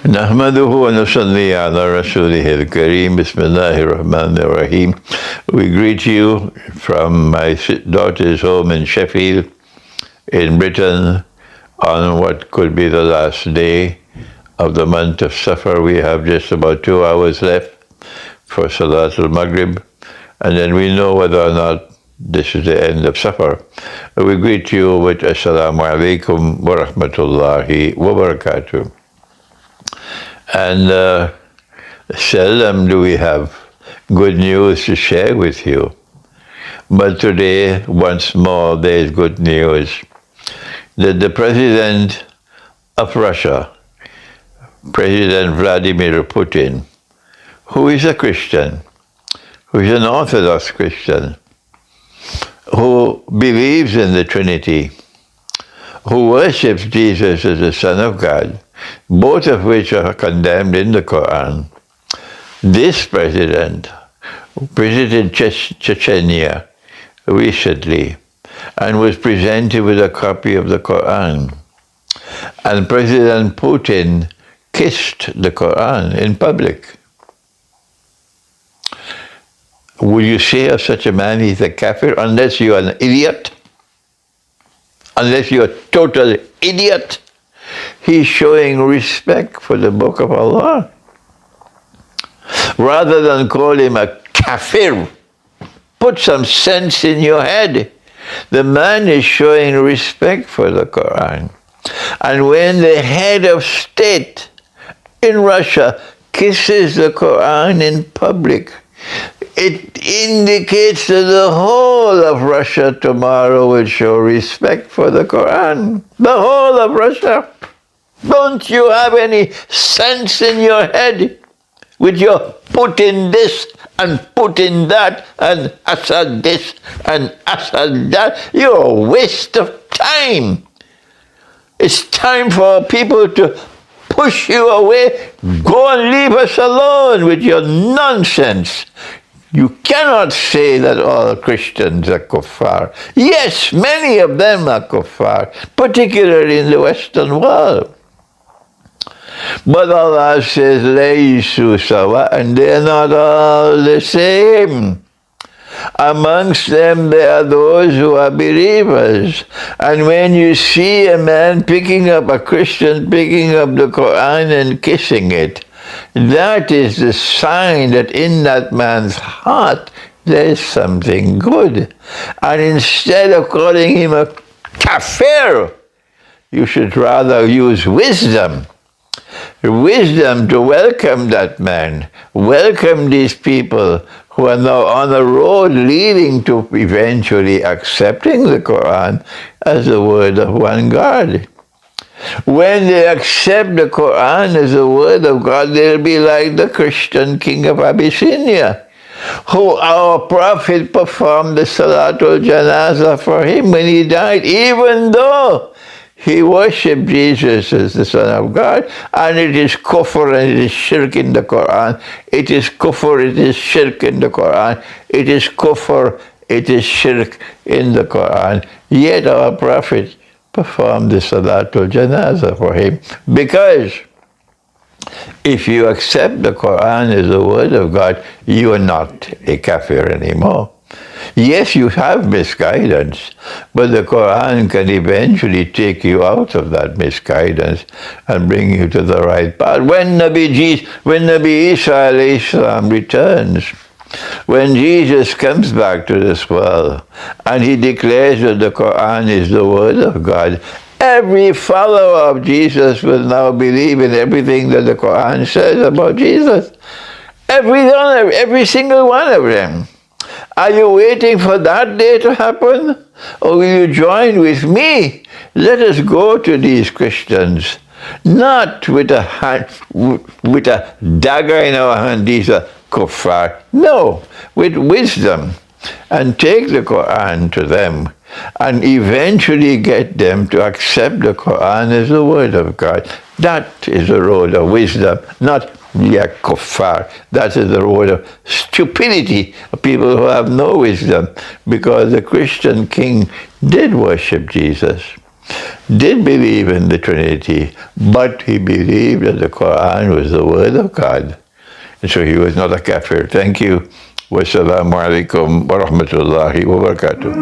نحمده ونصلي على رسوله الكريم. Bismillahir Rahmanir Rahim. We greet you from my daughter's home in Sheffield, in Britain, on what could be the last day of the month of Safar. We have just about 2 hours left for Salatul Maghrib, and then we know whether or not this is the end of Safar. We greet you with Assalamu alaikum wa rahmatullahi wa barakatuh. And seldom do we have good news to share with you. But today, once more, there is good news that the President of Russia, President Vladimir Putin, who is a Christian, who is an Orthodox Christian, who believes in the Trinity, who worships Jesus as the Son of God, both of which are condemned in the Quran. This president visited Chechnya recently and was presented with a copy of the Quran. And President Putin kissed the Quran in public. Would you say of such a man he's a kafir unless you're an idiot? Unless you're a total idiot? He's showing respect for the Book of Allah. Rather than call him a kafir, put some sense in your head. The man is showing respect for the Quran. And when the head of state in Russia kisses the Quran in public, it indicates that the whole of Russia tomorrow will show respect for the Quran. The whole of Russia. Don't you have any sense in your head with your Putin this and Putin that and Assad this and Assad that? You're a waste of time. It's time for people to push you away. Go and leave us alone with your nonsense. You cannot say that all Christians are kuffar. Yes, many of them are kuffar, particularly in the Western world. But Allah says, Laysu sawa, and they are not all the same. Amongst them there are those who are believers. And when you see a man picking up, a Christian picking up the Quran and kissing it, that is the sign that in that man's heart there is something good. And instead of calling him a kafir, you should rather use wisdom. Wisdom to welcome that man, welcome these people who are now on a road leading to eventually accepting the Quran as the word of one God. When they accept the Quran as the word of God, they'll be like the Christian king of Abyssinia, who our prophet performed the Salatul Janazah for him when he died, even though he worshipped Jesus as the Son of God, and it is kufr and it is shirk in the Quran. It is kufr, it is shirk in the Quran. It is kufr, it is shirk in the Quran. Yet our Prophet performed the Salatul Janazah for him. Because if you accept the Quran as the word of God, you are not a kafir anymore. Yes, you have misguidance, but the Quran can eventually take you out of that misguidance and bring you to the right path. When Nabi Isa alayhi salam returns, when Jesus comes back to this world and he declares that the Quran is the word of God, every follower of Jesus will now believe in everything that the Quran says about Jesus. Every single one of them. Are you waiting for that day to happen? Or will you join with me? Let us go to these Christians, not with a dagger in our hand, these are kuffar. No, with wisdom, and take the Quran to them and eventually get them to accept the Quran as the word of God. That is the road of wisdom, not Ya kuffar. That is the word of stupidity of people who have no wisdom, because the Christian king did worship Jesus, did believe in the Trinity, but he believed that the Quran was the word of God. And so he was not a kafir. Thank you. Wassalamu alaikum wa rahmatullahi wa barakatuh.